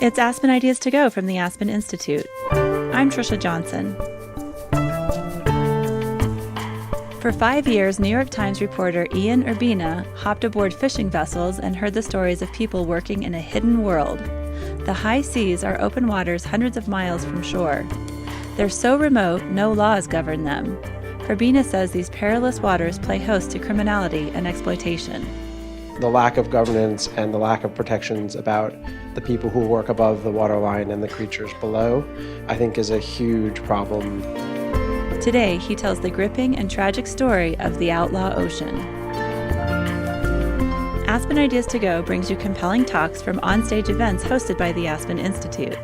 It's Aspen Ideas To Go from the Aspen Institute. I'm Trisha Johnson. For 5 years, New York Times reporter Ian Urbina hopped aboard fishing vessels and heard the stories of people working in a hidden world. The high seas are open waters hundreds of miles from shore. They're so remote, no laws govern them. Urbina says these perilous waters play host to criminality and exploitation. The lack of governance and the lack of protections about the people who work above the waterline and the creatures below, I think is a huge problem. Today, he tells the gripping and tragic story of the Outlaw Ocean. Aspen Ideas To Go brings you compelling talks from onstage events hosted by the Aspen Institute.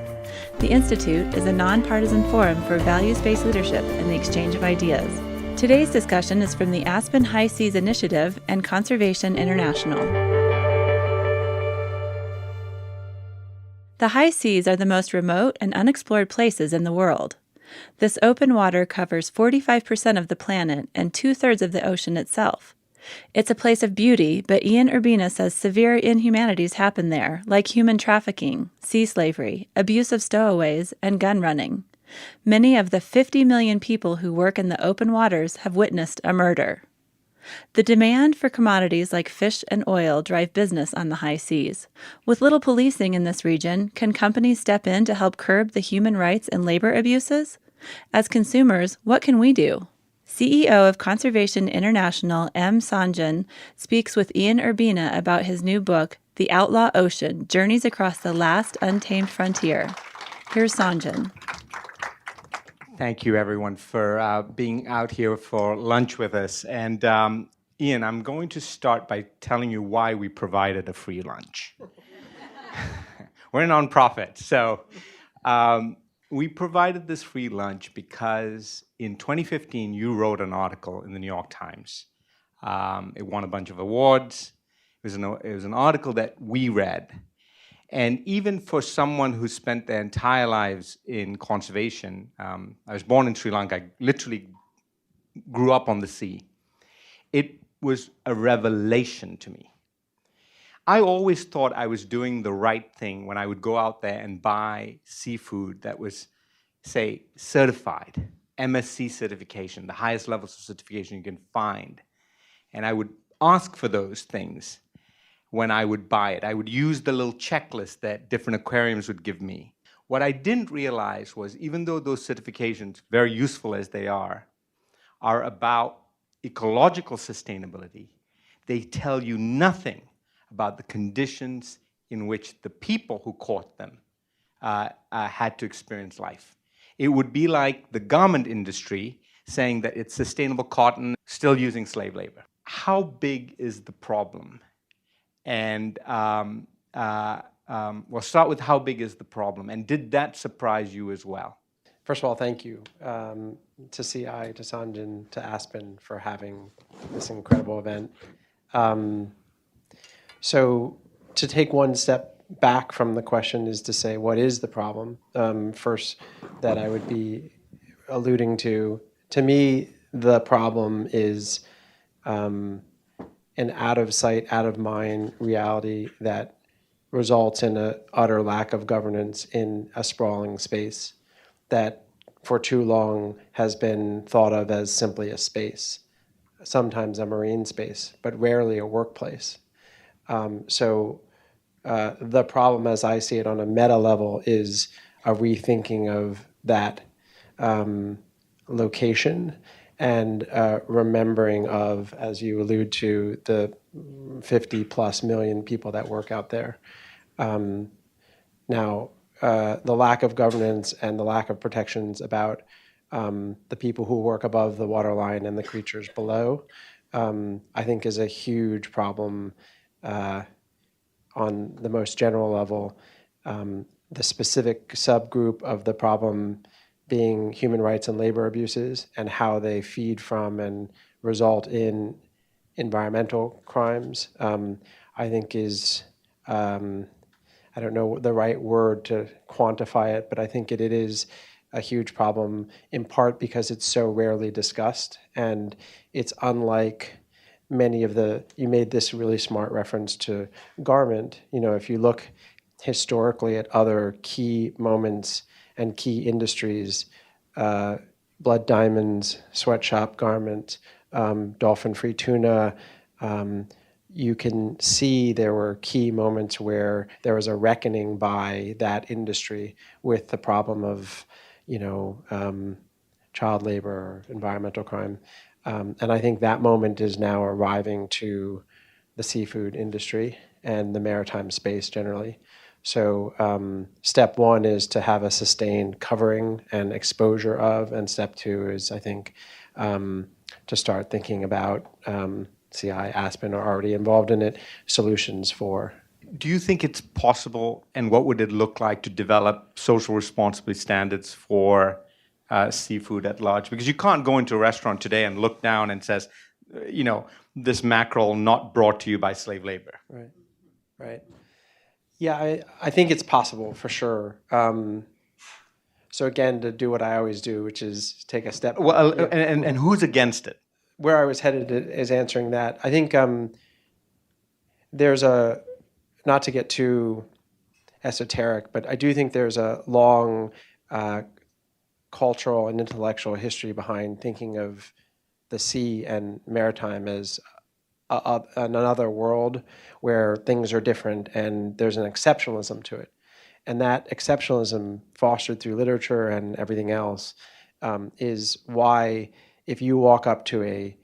The Institute is a nonpartisan forum for values-based leadership and the exchange of ideas. Today's discussion is from the Aspen High Seas Initiative and Conservation International. The high seas are the most remote and unexplored places in the world. This open water covers 45% of the planet and 2/3 of the ocean itself. It's a place of beauty, but Ian Urbina says severe inhumanities happen there, like human trafficking, sea slavery, abuse of stowaways, and gun running. Many of the 50 million people who work in the open waters have witnessed a murder. The demand for commodities like fish and oil drive business on the high seas. With little policing in this region, can companies step in to help curb the human rights and labor abuses? As consumers, what can we do? CEO of Conservation International, M. Sanjan, speaks with Ian Urbina about his new book, The Outlaw Ocean: Journeys Across the Last Untamed Frontier. Here's Sanjan. Thank you, everyone, for being out here for lunch with us. And Ian, I'm going to start by telling you why we provided a free lunch. We're a nonprofit, so we provided this free lunch because in 2015, you wrote an article in the New York Times. It won a bunch of awards. It was an article that we read. And even for someone who spent their entire lives in conservation, I was born in Sri Lanka, I literally grew up on the sea. It was a revelation to me. I always thought I was doing the right thing when I would go out there and buy seafood that was, say, certified, MSC certification, the highest levels of certification you can find. And I would ask for those things when I would buy it. I would use the little checklist that different aquariums would give me. What I didn't realize was, even though those certifications, very useful as they are about ecological sustainability, they tell you nothing about the conditions in which the people who caught them had to experience life. It would be like the garment industry saying that it's sustainable cotton, still using slave labor. How big is the problem? And we'll start with how big is the problem, and did that surprise you as well? First of all, thank you to CI, to Sanjan, to Aspen for having this incredible event. So to take one step back from the question is to say, what is the problem? First, that I would be alluding to me, the problem is an out of sight, out of mind reality that results in an utter lack of governance in a sprawling space that for too long has been thought of as simply a space, sometimes a marine space, but rarely a workplace. So the problem, as I see it on a meta level, is a rethinking of that location and remembering of, as you allude to, the 50+ million people that work out there. Now, the lack of governance and the lack of protections about the people who work above the waterline and the creatures below, I think is a huge problem on the most general level. The specific subgroup of the problem being human rights and labor abuses and how they feed from and result in environmental crimes, I think is, I don't know the right word to quantify it, but I think it is a huge problem, in part because it's so rarely discussed, and it's unlike many of the, you made this really smart reference to garment. You know, if you look historically at other key moments and key industries, blood diamonds, sweatshop garment, dolphin-free tuna. You can see there were key moments where there was a reckoning by that industry with the problem of, child labor or environmental crime. And I think that moment is now arriving to the seafood industry and the maritime space generally. So step one is to have a sustained covering and exposure of, and step two is, I think, to start thinking about, CI, Aspen are already involved in it, solutions for. Do you think it's possible, and what would it look like to develop social responsibility standards for seafood at large? Because you can't go into a restaurant today and look down and says, this mackerel not brought to you by slave labor. Right, right. Yeah, I think it's possible for sure. So again, to do what I always do, which is take a step. Well, and who's against it? Where I was headed is answering that. I think there's not to get too esoteric, but I do think there's a long cultural and intellectual history behind thinking of the sea and maritime as another world where things are different and there's an exceptionalism to it. And that exceptionalism, fostered through literature and everything else, is why if you walk up to a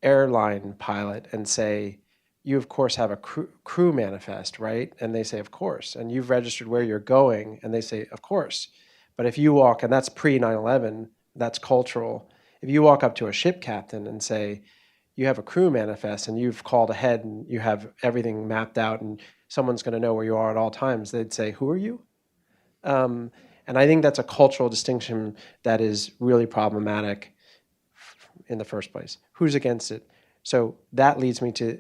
airline pilot and say, you of course have a crew manifest, right? And they say, of course. And you've registered where you're going, and they say, of course. But if you walk, and that's pre 9/11, that's cultural. If you walk up to a ship captain and say, you have a crew manifest and you've called ahead and you have everything mapped out and someone's going to know where you are at all times, they'd say, who are you? And I think that's a cultural distinction that is really problematic in the first place. Who's against it? So that leads me to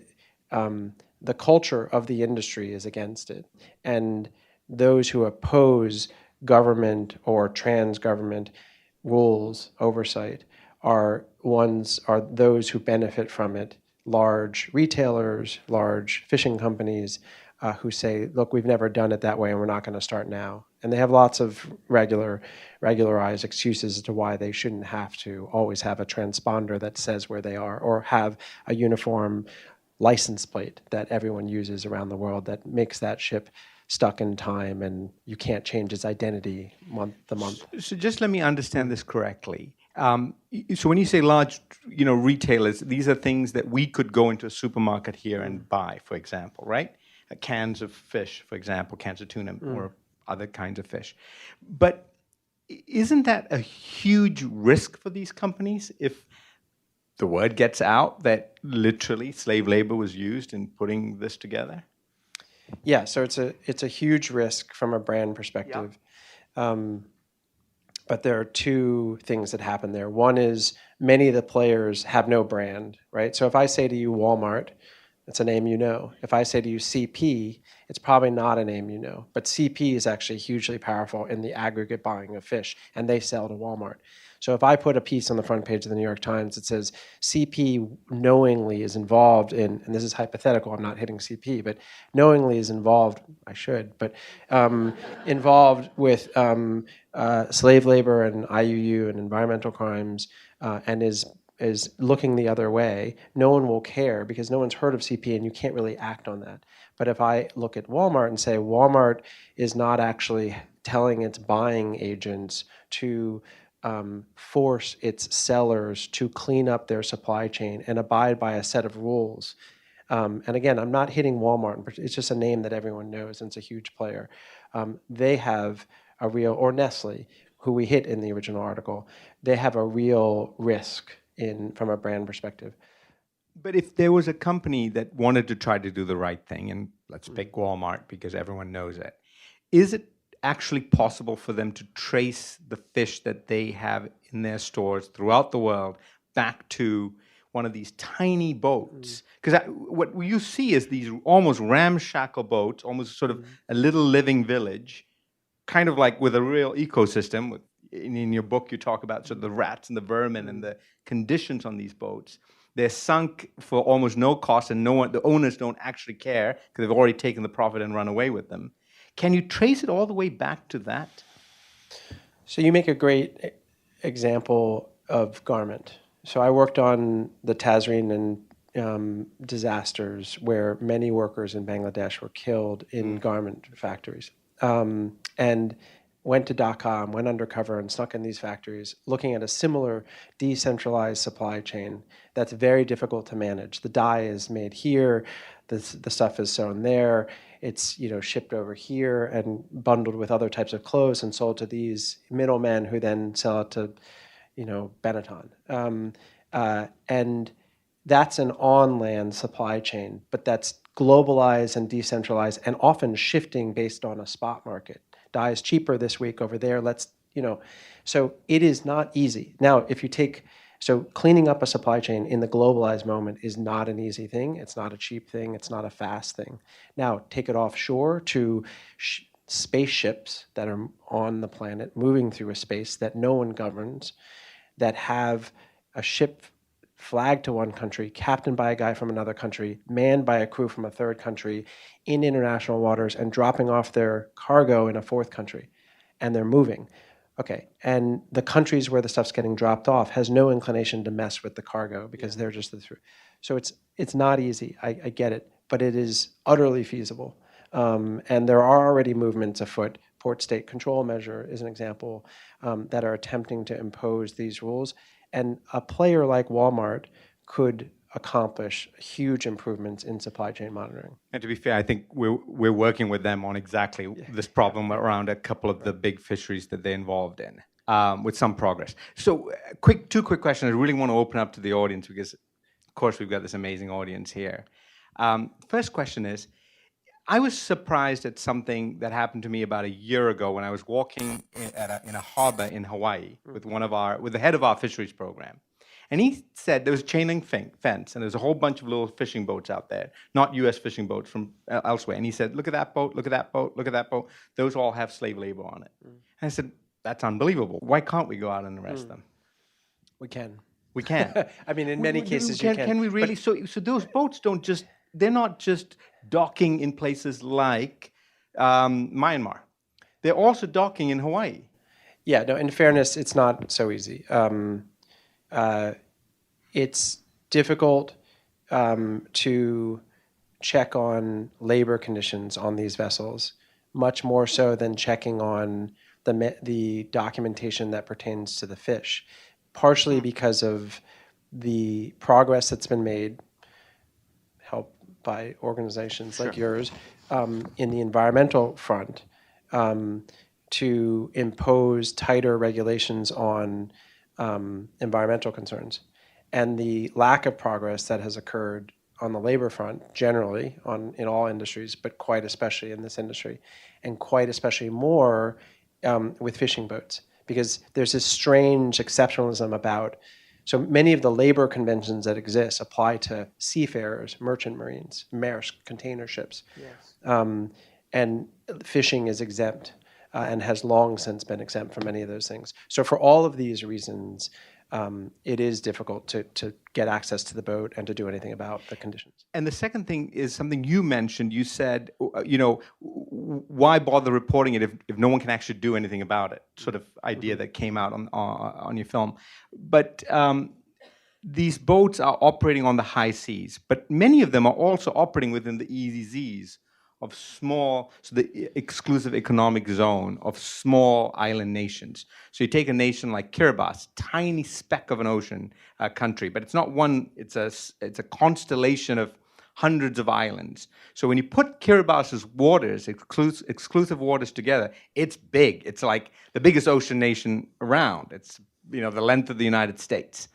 the culture of the industry is against it. And those who oppose government or trans-government rules, oversight, are those who benefit from it, large retailers, large fishing companies, who say, look, we've never done it that way and we're not going to start now. And they have lots of regularized excuses as to why they shouldn't have to always have a transponder that says where they are, or have a uniform license plate that everyone uses around the world that makes that ship stuck in time and you can't change its identity month to month. So just let me understand this correctly. So when you say large, retailers, these are things that we could go into a supermarket here and buy, for example, right? Cans of fish, for example, cans of tuna or other kinds of fish. But isn't that a huge risk for these companies if the word gets out that literally slave labor was used in putting this together? Yeah, so it's a huge risk from a brand perspective. But there are two things that happen there. One is many of the players have no brand, right? So if I say to you Walmart, it's a name you know. If I say to you CP, it's probably not a name you know. But CP is actually hugely powerful in the aggregate buying of fish, and they sell to Walmart. So if I put a piece on the front page of the New York Times that says CP knowingly is involved in, and this is hypothetical, I'm not hitting CP, but knowingly is involved, I should, but involved with slave labor and IUU and environmental crimes, and is looking the other way, no one will care because no one's heard of CP and you can't really act on that. But if I look at Walmart and say Walmart is not actually telling its buying agents to force its sellers to clean up their supply chain and abide by a set of rules. And again, I'm not hitting Walmart. It's just a name that everyone knows, and it's a huge player. They have a real, or Nestle, who we hit in the original article, they have a real risk from a brand perspective. But if there was a company that wanted to try to do the right thing, and let's pick Walmart because everyone knows it, is it actually possible for them to trace the fish that they have in their stores throughout the world back to one of these tiny boats? Because what you see is these almost ramshackle boats, almost sort of a little living village, kind of like with a real ecosystem. In your book, you talk about sort of the rats and the vermin and the conditions on these boats. They're sunk for almost no cost, and the owners don't actually care because they've already taken the profit and run away with them. Can you trace it all the way back to that? So you make a great example of garment. So I worked on the Tazreen and disasters where many workers in Bangladesh were killed in garment factories. And went to Dhaka, went undercover and snuck in these factories, looking at a similar decentralized supply chain that's very difficult to manage. The dye is made here, the stuff is sewn there, it's shipped over here and bundled with other types of clothes and sold to these middlemen who then sell it to Benetton. And that's an on-land supply chain, but that's globalized and decentralized and often shifting based on a spot market. Dye is cheaper this week over there. So it is not easy. Now, so cleaning up a supply chain in the globalized moment is not an easy thing. It's not a cheap thing. It's not a fast thing. Now, take it offshore to spaceships that are on the planet, moving through a space that no one governs, that have a ship flagged to one country, captained by a guy from another country, manned by a crew from a third country in international waters and dropping off their cargo in a fourth country. And they're moving. Okay, and the countries where the stuff's getting dropped off has no inclination to mess with the cargo because they're just through. So it's not easy, I get it, but it is utterly feasible. And there are already movements afoot. Port State Control Measure is an example that are attempting to impose these rules. And a player like Walmart could accomplish huge improvements in supply chain monitoring. And to be fair, I think we're working with them on exactly this problem around a couple of the big fisheries that they're involved in, with some progress. So two quick questions I really want to open up to the audience because, of course, we've got this amazing audience here. First question is, I was surprised at something that happened to me about a year ago when I was walking in a harbor in Hawaii with the head of our fisheries program. And he said there was a chain link fence, and there's a whole bunch of little fishing boats out there, not U.S. fishing boats from elsewhere. And he said, look at that boat, look at that boat, look at that boat. Those all have slave labor on it. And I said, that's unbelievable. Why can't we go out and arrest them? We can. We can. I mean, in many cases you can. Can we really? So those boats they're not just docking in places like Myanmar. They're also docking in Hawaii. Yeah, no, in fairness, it's not so easy. It's difficult to check on labor conditions on these vessels, much more so than checking on the documentation that pertains to the fish, partially because of the progress that's been made, helped by organizations like yours, in the environmental front, to impose tighter regulations on environmental concerns, and the lack of progress that has occurred on the labor front generally in all industries, but quite especially in this industry, and quite especially more with fishing boats, because there's this strange exceptionalism about. So many of the labor conventions that exist apply to seafarers, merchant marines, Maersk, container ships, and fishing is exempt. And has long since been exempt from many of those things. So for all of these reasons, it is difficult to get access to the boat and to do anything about the conditions. And the second thing is something you mentioned. You said, why bother reporting it if no one can actually do anything about it? Sort of idea that came out on your film. But these boats are operating on the high seas, but many of them are also operating within the EEZs of the exclusive economic zone of small island nations. So you take a nation like Kiribati, tiny speck of an ocean country, but it's not one, it's a constellation of hundreds of islands. So when you put Kiribati's waters, exclusive waters together, it's big. It's like the biggest ocean nation around. It's the length of the United States.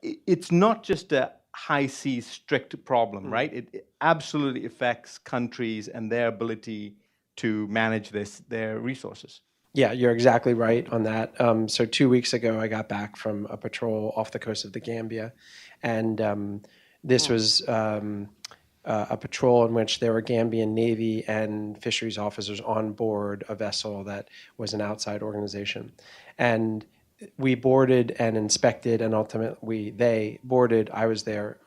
It's not just a high seas strict problem, right? It absolutely affects countries and their ability to manage their resources. Yeah, you're exactly right on that. So 2 weeks ago, I got back from a patrol off the coast of the Gambia, and this was a patrol in which there were Gambian Navy and fisheries officers on board a vessel that was an outside organization. And we boarded and inspected, and ultimately they boarded, I was there,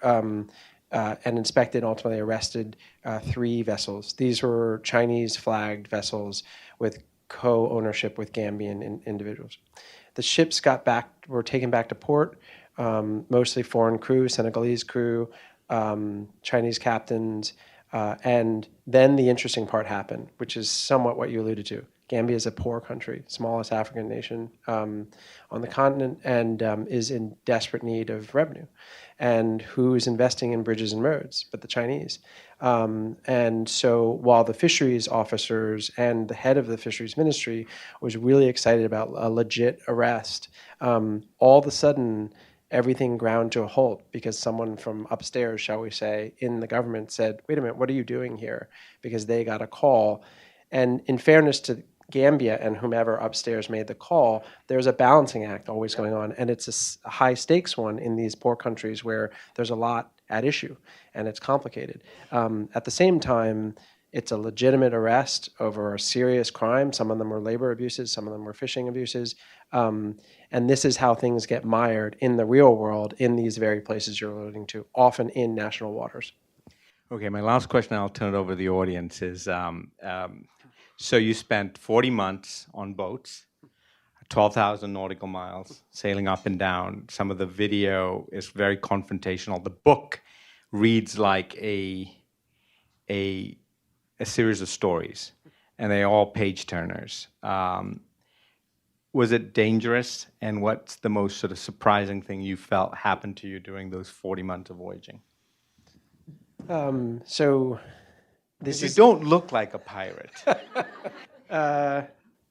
and inspected and ultimately arrested 3 vessels. These were Chinese-flagged vessels with co-ownership with Gambian individuals. The ships were taken back to port, mostly foreign crew, Senegalese crew, Chinese captains, and then the interesting part happened, which is somewhat what you alluded to. Gambia is a poor country, smallest African nation on the continent, and is in desperate need of revenue. And who is investing in bridges and roads but the Chinese? And so while the fisheries officers and the head of the fisheries ministry was really excited about a legit arrest, all of a sudden everything ground to a halt because someone from upstairs, shall we say, in the government said, wait a minute, what are you doing here? Because they got a call. And in fairness to Gambia and whomever upstairs made the call, there's a balancing act always going on, and it's a high stakes one in these poor countries where there's a lot at issue and it's complicated. At the same time, it's a legitimate arrest over a serious crime. Some of them were labor abuses, some of them were fishing abuses. And this is how things get mired in the real world in these very places you're alluding to, often in national waters. Okay, my last question, I'll turn it over to the audience, is so you spent 40 months on boats, 12,000 nautical miles, sailing up and down. Some of the video is very confrontational. The book reads like a series of stories, and they're all page-turners. Was it dangerous, and what's the most sort of surprising thing you felt happened to you during those 40 months of voyaging? This You is don't look like a pirate.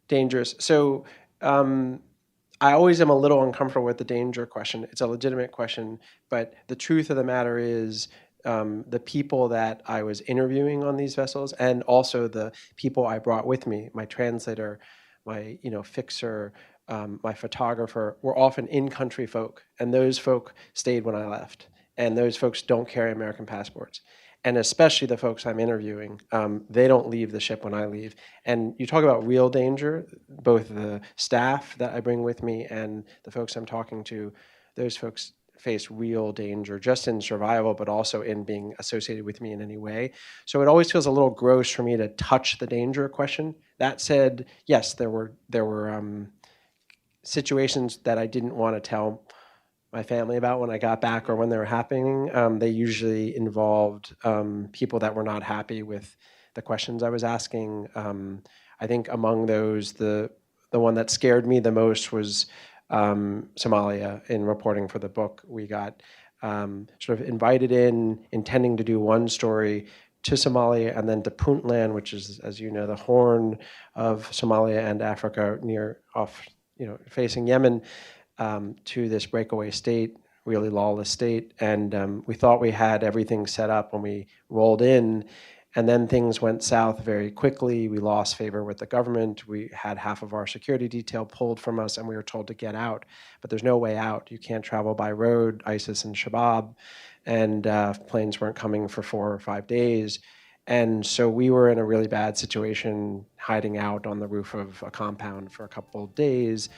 dangerous. So I always am a little uncomfortable with the danger question. It's a legitimate question, but the truth of the matter is the people that I was interviewing on these vessels, and also the people I brought with me, my translator, my fixer, my photographer, were often in-country folk, and those folk stayed when I left, and those folks don't carry American passports. And especially the folks I'm interviewing, they don't leave the ship when I leave. And you talk about real danger, both the staff that I bring with me and the folks I'm talking to, those folks face real danger, just in survival, but also in being associated with me in any way. So it always feels a little gross for me to touch the danger question. That said, yes, there were situations that I didn't want to tell my family about when I got back or when they were happening. They usually involved people that were not happy with the questions I was asking. I think among those, the one that scared me the most was Somalia. In reporting for the book, we got sort of invited in, intending to do one story to Somalia and then to Puntland, which is, as you know, the horn of Somalia and Africa, facing Yemen. To this breakaway state, really lawless state. And we thought we had everything set up when we rolled in, and then things went south very quickly. We lost favor with the government. We had half of our security detail pulled from us, and we were told to get out. But there's no way out. You can't travel by road, ISIS and Shabab, and planes weren't coming for 4 or 5 days. And so we were in a really bad situation, hiding out on the roof of a compound for a couple of days,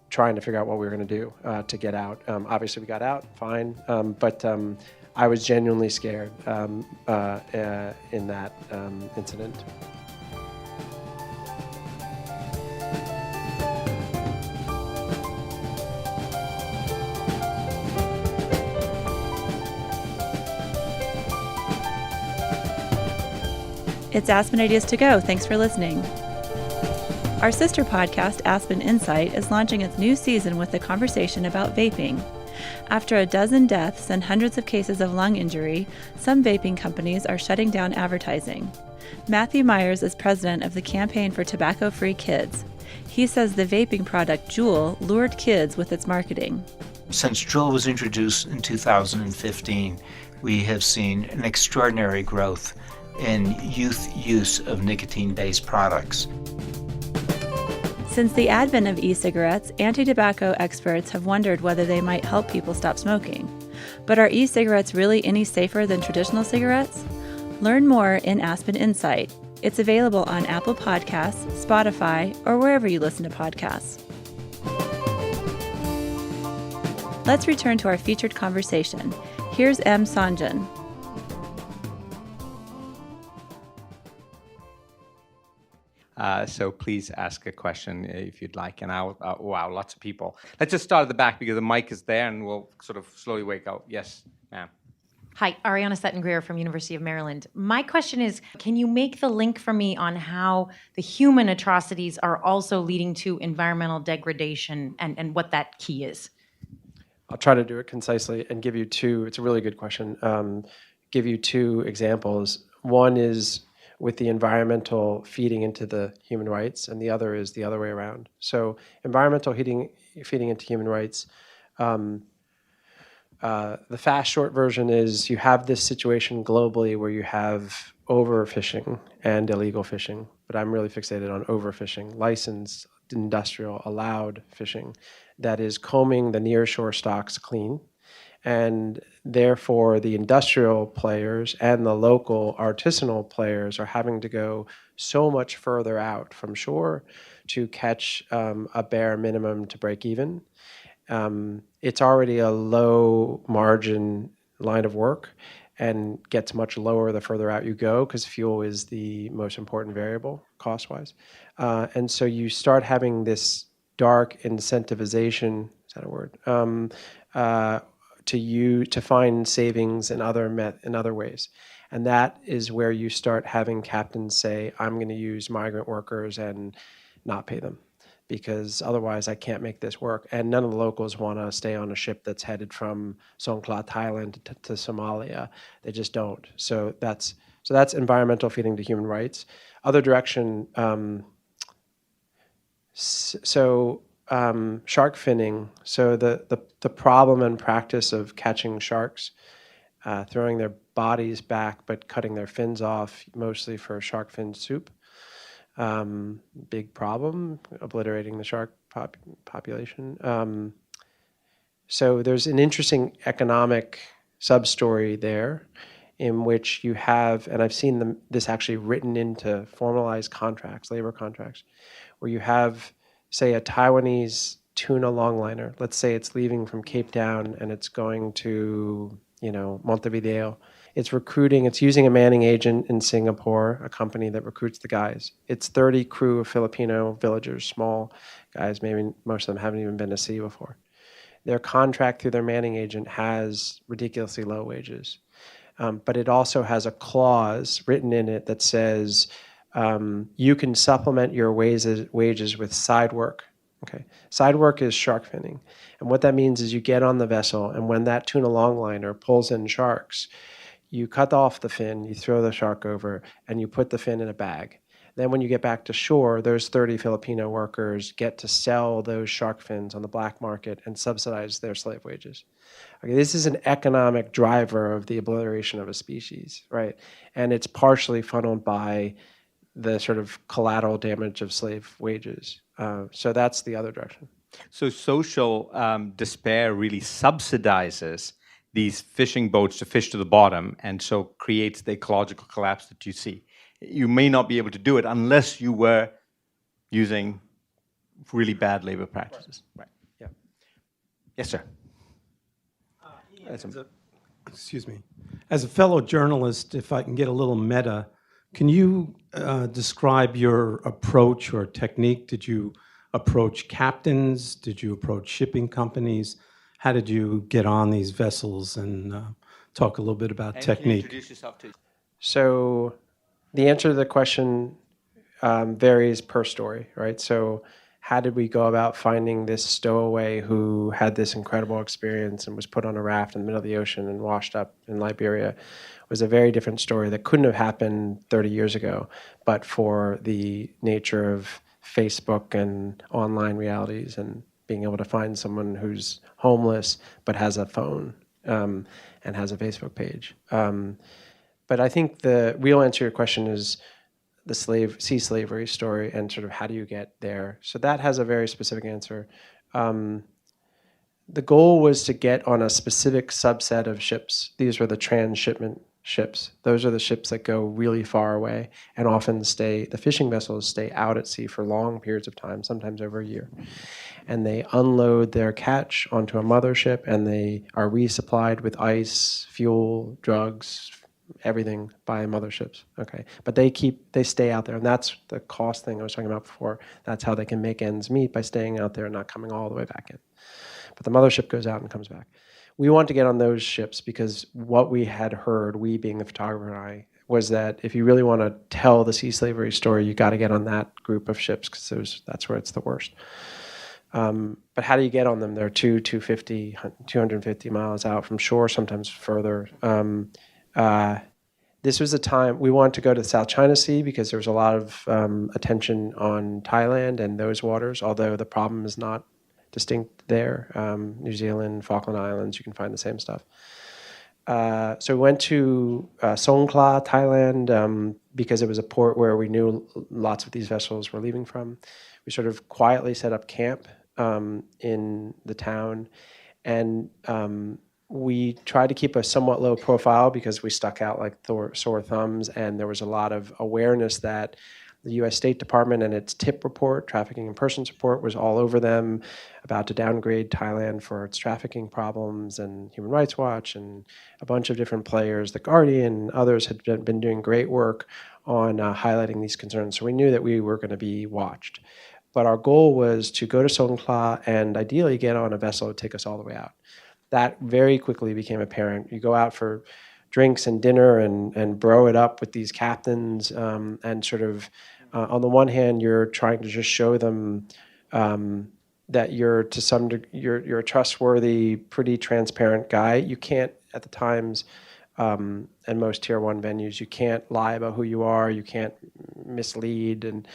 trying to figure out what we were going to do to get out. Obviously, we got out fine, but I was genuinely scared in that incident. It's Aspen Ideas To Go. Thanks for listening. Our sister podcast, Aspen Insight, is launching its new season with a conversation about vaping. After a dozen deaths and hundreds of cases of lung injury, some vaping companies are shutting down advertising. Matthew Myers is president of the Campaign for Tobacco-Free Kids. He says the vaping product Juul lured kids with its marketing. Since Juul was introduced in 2015, we have seen an extraordinary growth in youth use of nicotine-based products. Since the advent of e-cigarettes, anti-tobacco experts have wondered whether they might help people stop smoking. But are e-cigarettes really any safer than traditional cigarettes? Learn more in Aspen Insight. It's available on Apple Podcasts, Spotify, or wherever you listen to podcasts. Let's return to our featured conversation. Here's M. Sanjan. So please ask a question if you'd like. And wow, lots of people. Let's just start at the back because the mic is there and we'll sort of slowly wake out. Yes, ma'am. Hi, Ariana Sutton-Greer from University of Maryland. My question is, can you make the link for me on how the human atrocities are also leading to environmental degradation and what that key is? I'll try to do it concisely and give you two. It's a really good question. Give you two examples. One is with the environmental feeding into the human rights, and the other is the other way around. So environmental feeding into human rights, the fast short version is you have this situation globally where you have overfishing and illegal fishing, but I'm really fixated on overfishing, licensed, industrial, allowed fishing that is combing the nearshore stocks clean. And therefore, the industrial players and the local artisanal players are having to go so much further out from shore to catch a bare minimum to break even. It's already a low margin line of work and gets much lower the further out you go because fuel is the most important variable cost-wise. And so you start having this dark incentivization, is that a word, to find savings in other ways. And that is where you start having captains say, I'm going to use migrant workers and not pay them, because otherwise I can't make this work. And none of the locals want to stay on a ship that's headed from Songkhla, Thailand to Somalia. They just don't. So that's environmental feeding to human rights. Other direction, shark finning. So the problem and practice of catching sharks, throwing their bodies back but cutting their fins off, mostly for shark fin soup. Big problem, obliterating the shark population. So there's an interesting economic sub-story there in which you have, and I've seen this actually written into formalized contracts, labor contracts, where you have, say, a Taiwanese tuna longliner. Let's say it's leaving from Cape Town and it's going to, Montevideo. It's using a manning agent in Singapore, a company that recruits the guys. It's 30 crew of Filipino villagers, small guys, maybe most of them haven't even been to sea before. Their contract through their manning agent has ridiculously low wages. But it also has a clause written in it that says you can supplement your wages with side work. Okay, side work is shark finning. And what that means is you get on the vessel, and when that tuna longliner pulls in sharks, you cut off the fin, you throw the shark over, and you put the fin in a bag. Then when you get back to shore, those 30 Filipino workers get to sell those shark fins on the black market and subsidize their slave wages. Okay, this is an economic driver of the obliteration of a species, right? And it's partially funneled by the sort of collateral damage of slave wages. So that's the other direction. So social despair really subsidizes these fishing boats to fish to the bottom, and so creates the ecological collapse that you see. You may not be able to do it unless you were using really bad labor practices. Right. Yeah. Yes, sir. Excuse me. As a fellow journalist, if I can get a little meta, can you describe your approach or technique? Did you approach captains? Did you approach shipping companies? How did you get on these vessels, and talk a little bit about technique? Introduce yourself too. So the answer to the question varies per story, right? So how did we go about finding this stowaway who had this incredible experience and was put on a raft in the middle of the ocean and washed up in Liberia? Was a very different story that couldn't have happened 30 years ago, but for the nature of Facebook and online realities and being able to find someone who's homeless but has a phone and has a Facebook page. But I think the real answer to your question is the sea slavery story and sort of how do you get there. So that has a very specific answer. The goal was to get on a specific subset of ships. These were the transshipment ships. Those are the ships that go really far away and often the fishing vessels stay out at sea for long periods of time, sometimes over a year. And they unload their catch onto a mothership and they are resupplied with ice, fuel, drugs, everything by motherships. Okay, but they stay out there, and that's the cost thing I was talking about before. That's how they can make ends meet, by staying out there and not coming all the way back in. But the mothership goes out and comes back. We want to get on those ships because what we had heard, we being the photographer and I, was that if you really want to tell the sea slavery story, you got to get on that group of ships because that's where it's the worst. But how do you get on them? They're 250 miles out from shore, sometimes further. This was a time we wanted to go to the South China Sea because there was a lot of attention on Thailand and those waters, although the problem is not distinct there. New Zealand, Falkland Islands, you can find the same stuff. So we went to Songkhla, Thailand, because it was a port where we knew lots of these vessels were leaving from. We sort of quietly set up camp in the town, and we tried to keep a somewhat low profile because we stuck out like sore thumbs, and there was a lot of awareness that the U.S. State Department and its TIP report, Trafficking in Persons report, was all over them, about to downgrade Thailand for its trafficking problems, and Human Rights Watch and a bunch of different players, The Guardian and others, had been doing great work on highlighting these concerns. So we knew that we were going to be watched. But our goal was to go to Songkhla and ideally get on a vessel to take us all the way out. That very quickly became apparent. You go out for drinks and dinner and bro it up with these captains, and sort of, on the one hand, you're trying to just show them that you're to some degree, you're a trustworthy, pretty transparent guy. You can't, at the times, and most tier 1 venues, you can't lie about who you are. You can't mislead, and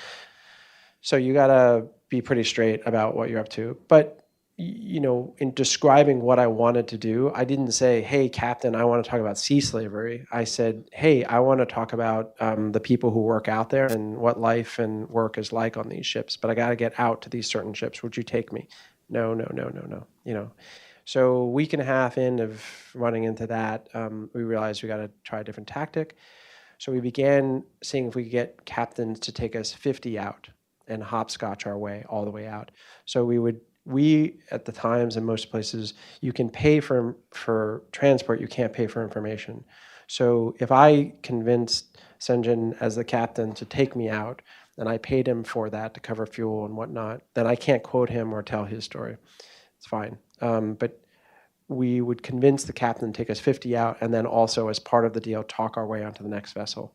so you gotta be pretty straight about what you're up to. But in describing what I wanted to do, I didn't say, hey, Captain, I want to talk about sea slavery. I said, hey, I want to talk about the people who work out there and what life and work is like on these ships. But I got to get out to these certain ships. Would you take me? No. So a week and a half in of running into that, we realized we got to try a different tactic. So we began seeing if we could get captains to take us 50 out and hopscotch our way all the way out. So we at the times in most places, you can pay for transport, you can't pay for information. So if I convinced Senjin as the captain to take me out, and I paid him for that to cover fuel and whatnot, then I can't quote him or tell his story. It's fine. But we would convince the captain to take us 50 out, and then also as part of the deal, talk our way onto the next vessel.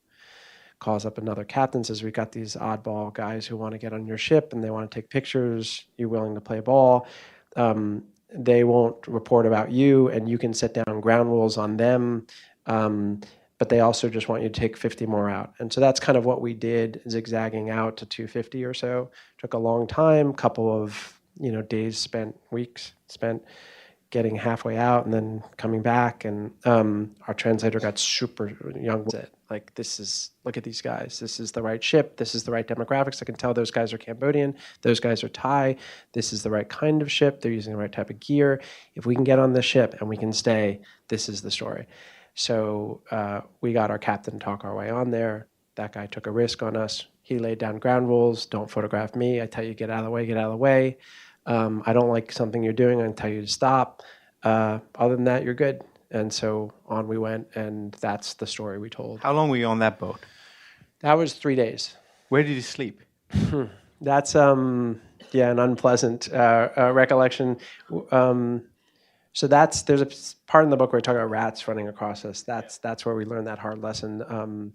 Calls up another captain, says, we got these oddball guys who want to get on your ship and they want to take pictures. You willing to play ball? They won't report about you, and you can set down ground rules on them. But they also just want you to take 50 more out. And so that's kind of what we did, zigzagging out to 250 or so. Took a long time, couple of days weeks spent getting halfway out and then coming back. And our translator got super young. Like, look at these guys. This is the right ship. This is the right demographics. I can tell those guys are Cambodian. Those guys are Thai. This is the right kind of ship. They're using the right type of gear. If we can get on this ship and we can stay, this is the story. So we got our captain to talk our way on there. That guy took a risk on us. He laid down ground rules. Don't photograph me. I tell you, get out of the way, get out of the way. I don't like something you're doing. I tell you to stop. Other than that, you're good. And so on we went, and that's the story we told. How long were you on that boat? That was 3 days. Where did you sleep? That's an unpleasant recollection. So there's a part in the book where I talk about rats running across us. That's where we learned that hard lesson.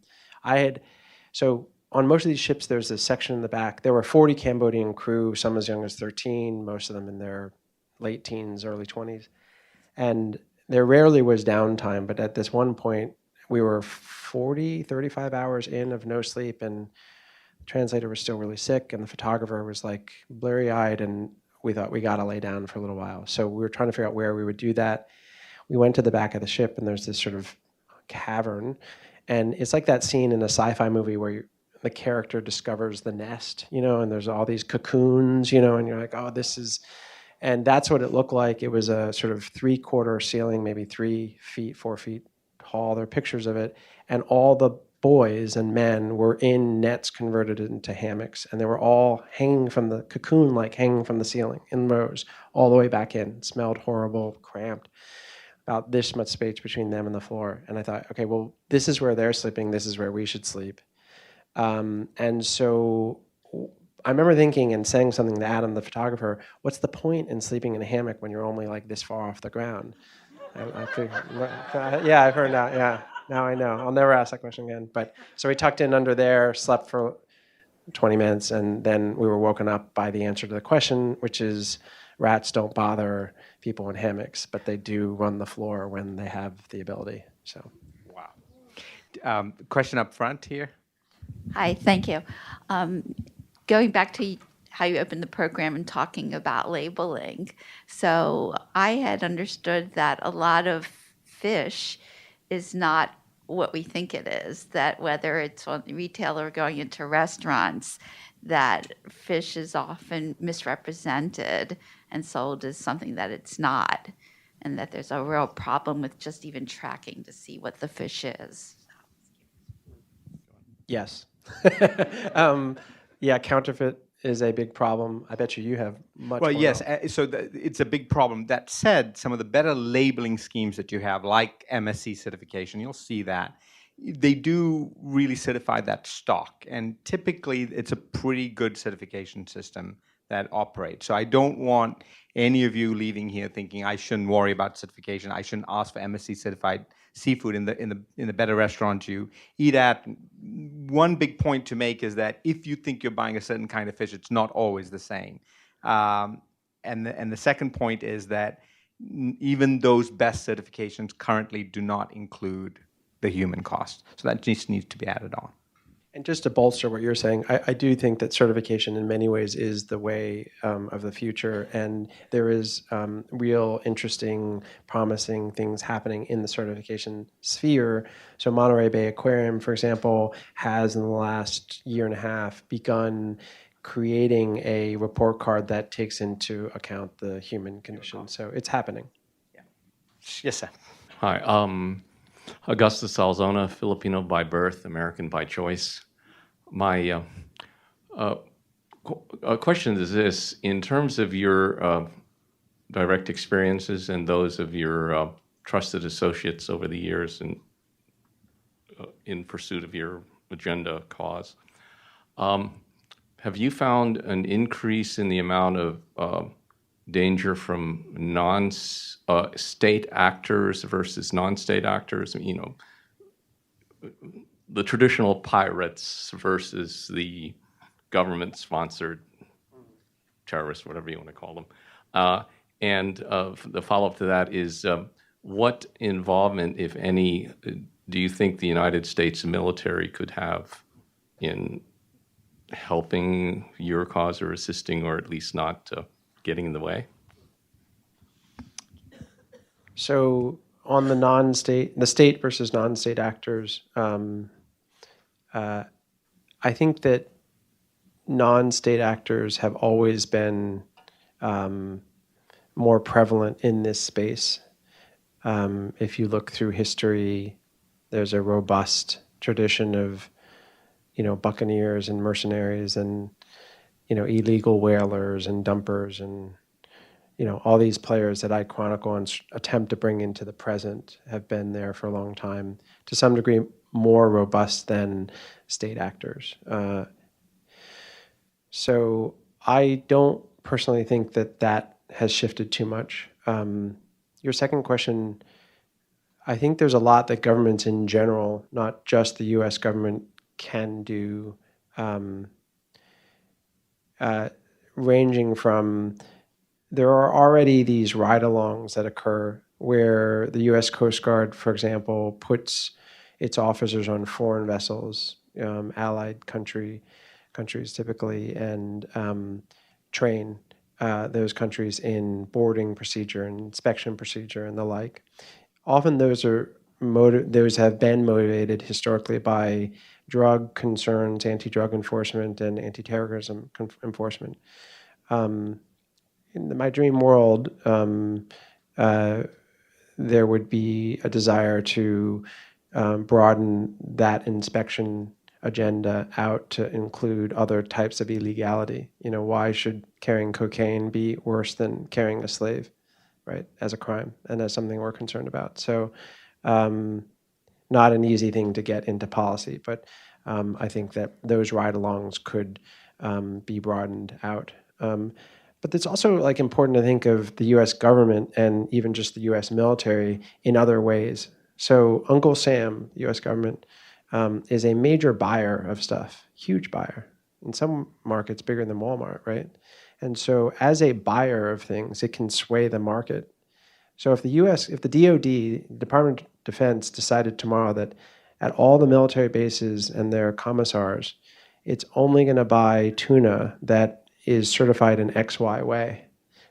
So on most of these ships, there's this section in the back. There were 40 Cambodian crew, some as young as 13, most of them in their late teens, early 20s. And there rarely was downtime, but at this one point, we were 35 hours in of no sleep, and the translator was still really sick, and the photographer was like blurry-eyed, and we thought we got to lay down for a little while. So we were trying to figure out where we would do that. We went to the back of the ship, and there's this sort of cavern, and it's like that scene in a sci-fi movie where the character discovers the nest, and there's all these cocoons, and you're like, oh, this is... And that's what it looked like. It was a sort of 3-quarter ceiling, maybe 3 feet, 4 feet tall. There are pictures of it. And all the boys and men were in nets converted into hammocks. And they were all hanging from the cocoon, like hanging from the ceiling in rows, all the way back in. It smelled horrible, cramped. about this much space between them and the floor. And I thought, okay, well, this is where they're sleeping. This is where we should sleep. And so I remember thinking and saying something to Adam, the photographer, what's the point in sleeping in a hammock when you're only like this far off the ground? Yeah, I've heard that. Yeah, now I know. I'll never ask that question again. But so we tucked in under there, slept for 20 minutes, and then we were woken up by the answer to the question, which is rats don't bother people in hammocks, but they do run the floor when they have the ability. So, wow. Question up front here. Hi, thank you. Going back to how you opened the program and talking about labeling. So I had understood that a lot of fish is not what we think it is, that whether it's on retail or going into restaurants, that fish is often misrepresented and sold as something that it's not, and that there's a real problem with just even tracking to see what the fish is. yes. Yeah, counterfeit is a big problem. I bet you have much Well, more yes. knowledge. So it's a big problem. That said, some of the better labeling schemes that you have, like MSC certification, you'll see that they do really certify that stock, and typically it's a pretty good certification system that operates. So I don't want any of you leaving here thinking I shouldn't worry about certification. I shouldn't ask for MSC certified seafood in the better restaurants you eat at. One big point to make is that if you think you're buying a certain kind of fish, it's not always the same. And the second point is that even those best certifications currently do not include the human cost. So that just needs to be added on. And just to bolster what you're saying, I do think that certification in many ways is the way of the future. And there is real interesting, promising things happening in the certification sphere. So Monterey Bay Aquarium, for example, has in the last year and a half begun creating a report card that takes into account the human condition. So it's happening. Yes, sir. Hi, Augustus Alzona, Filipino by birth, American by choice. My question is this: in terms of your direct experiences and those of your trusted associates over the years in pursuit of your agenda cause, have you found an increase in the amount of danger from state actors versus non-state actors? You know, the traditional pirates versus the government-sponsored terrorists, whatever you want to call them. And the follow-up to that is, what involvement, if any, do you think the United States military could have in helping your cause or assisting, or at least not getting in the way? So on the state versus non-state actors, I think that non-state actors have always been more prevalent in this space. If you look through history, there's a robust tradition of, buccaneers and mercenaries and, illegal whalers and dumpers and, all these players that I chronicle and attempt to bring into the present have been there for a long time, to some degree more robust than state actors. So I don't personally think that has shifted too much. Your second question, I think there's a lot that governments in general, not just the U.S. government, can do, ranging from, there are already these ride-alongs that occur where the U.S. Coast Guard, for example, puts its officers on foreign vessels, allied countries typically, and train those countries in boarding procedure and inspection procedure and the like. Often those have been motivated historically by drug concerns, anti-drug enforcement, and anti-terrorism enforcement. In my dream world, there would be a desire to broaden that inspection agenda out to include other types of illegality. Why should carrying cocaine be worse than carrying a slave, right, as a crime and as something we're concerned about. So not an easy thing to get into policy, but I think that those ride-alongs could be broadened out. But it's also like important to think of the U.S. government and even just the U.S. military in other ways. So Uncle Sam, the U.S. government, is a major buyer of stuff, huge buyer. In some markets, bigger than Walmart, right? And so as a buyer of things, it can sway the market. So if the DoD, Department of Defense, decided tomorrow that at all the military bases and their commissars, it's only going to buy tuna that is certified in XY way,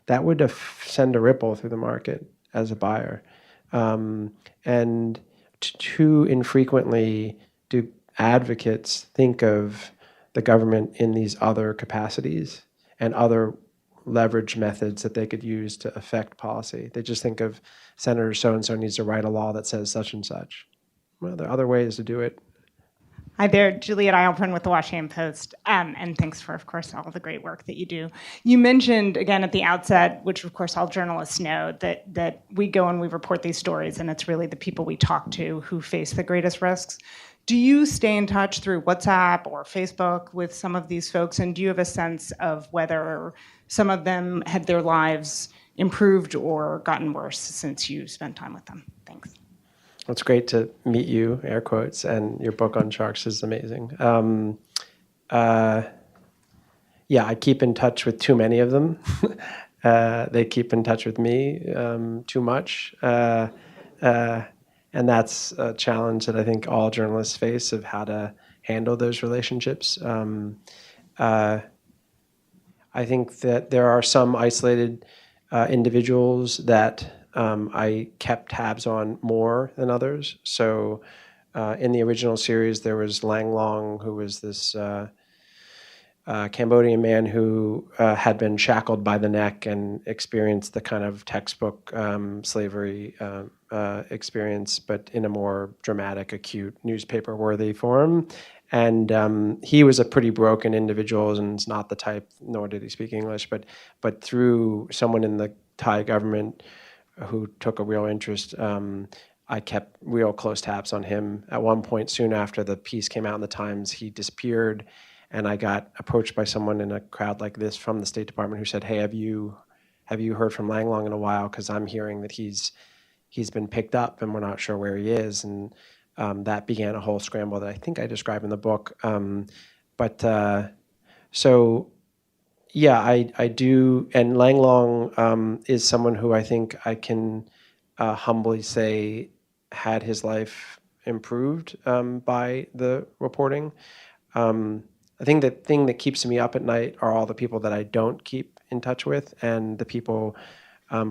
that would send a ripple through the market as a buyer. And too infrequently do advocates think of the government in these other capacities and other leverage methods that they could use to affect policy. They just think of Senator so-and-so needs to write a law that says such and such. Well, there are other ways to do it. Hi there, Juliet Eilprin with the Washington Post, and thanks for, of course, all the great work that you do. You mentioned, again, at the outset, which of course all journalists know, that we go and we report these stories, and it's really the people we talk to who face the greatest risks. Do you stay in touch through WhatsApp or Facebook with some of these folks, and do you have a sense of whether some of them had their lives improved or gotten worse since you spent time with them? Thanks. It's great to meet you, air quotes, and your book on sharks is amazing. Yeah, I keep in touch with too many of them. They keep in touch with me too much. And that's a challenge that I think all journalists face of how to handle those relationships. I think that there are some isolated individuals that I kept tabs on more than others. So in the original series, there was Lang Long, who was this Cambodian man who had been shackled by the neck and experienced the kind of textbook slavery experience, but in a more dramatic, acute, newspaper-worthy form. And he was a pretty broken individual and is not the type, nor did he speak English, but through someone in the Thai government who took a real interest, I kept real close tabs on him. At one point, soon after the piece came out in the Times, he disappeared, and I got approached by someone in a crowd like this from the State Department who said, "Hey, have you heard from Lang Long in a while? Because I'm hearing that he's been picked up and we're not sure where he is." And that began a whole scramble that I think I describe in the book. So yeah, I do. And Lang Long is someone who I think I can humbly say had his life improved by the reporting. I think the thing that keeps me up at night are all the people that I don't keep in touch with and the people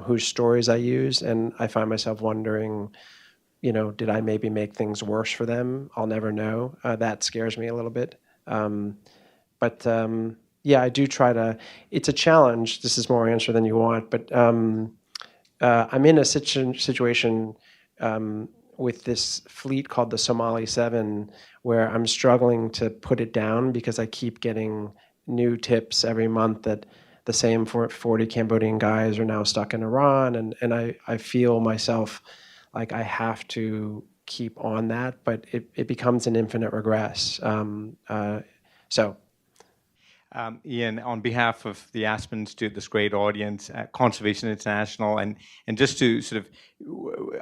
whose stories I use. And I find myself wondering, did I maybe make things worse for them? I'll never know. That scares me a little bit. Yeah, I do try to, it's a challenge. This is more answer than you want, but I'm in a situation with this fleet called the Somali 7, where I'm struggling to put it down because I keep getting new tips every month that the same 40 Cambodian guys are now stuck in Iran, and I feel myself like I have to keep on that, but it becomes an infinite regress. Ian, on behalf of the Aspen Institute, this great audience, Conservation International, and just to sort of,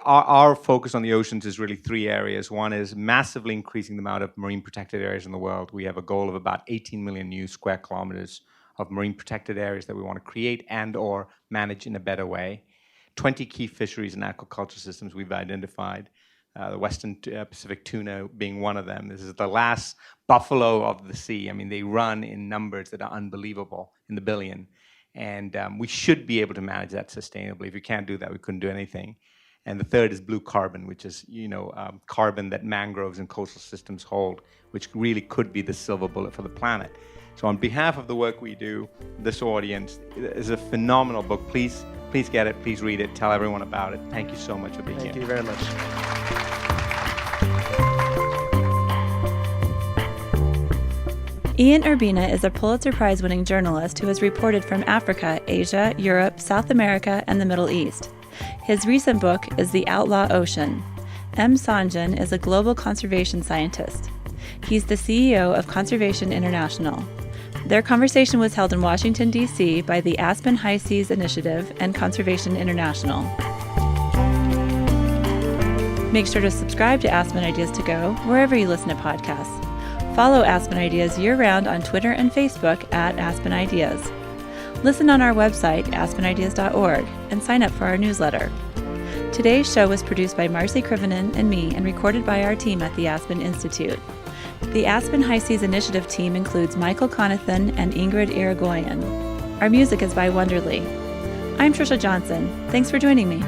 our focus on the oceans is really three areas. One is massively increasing the amount of marine protected areas in the world. We have a goal of about 18 million new square kilometers of marine protected areas that we want to create and or manage in a better way. 20 key fisheries and aquaculture systems we've identified. The Western Pacific tuna being one of them. This is the last buffalo of the sea. I mean, they run in numbers that are unbelievable, in the billion. And we should be able to manage that sustainably. If we can't do that, we couldn't do anything. And the third is blue carbon, which is carbon that mangroves and coastal systems hold, which really could be the silver bullet for the planet. So on behalf of the work we do, this audience is a phenomenal book. Please get it. Please read it. Tell everyone about it. Thank you so much for being here. Thank you very much. Ian Urbina is a Pulitzer Prize-winning journalist who has reported from Africa, Asia, Europe, South America, and the Middle East. His recent book is The Outlaw Ocean. M. Sanjan is a global conservation scientist. He's the CEO of Conservation International. Their conversation was held in Washington, D.C. by the Aspen High Seas Initiative and Conservation International. Make sure to subscribe to Aspen Ideas To Go wherever you listen to podcasts. Follow Aspen Ideas year-round on Twitter and Facebook at Aspen Ideas. Listen on our website, aspenideas.org, and sign up for our newsletter. Today's show was produced by Marcy Krivonen and me and recorded by our team at the Aspen Institute. The Aspen High Seas Initiative team includes Michael Conathan and Ingrid Irigoyen. Our music is by Wonderly. I'm Trisha Johnson. Thanks for joining me.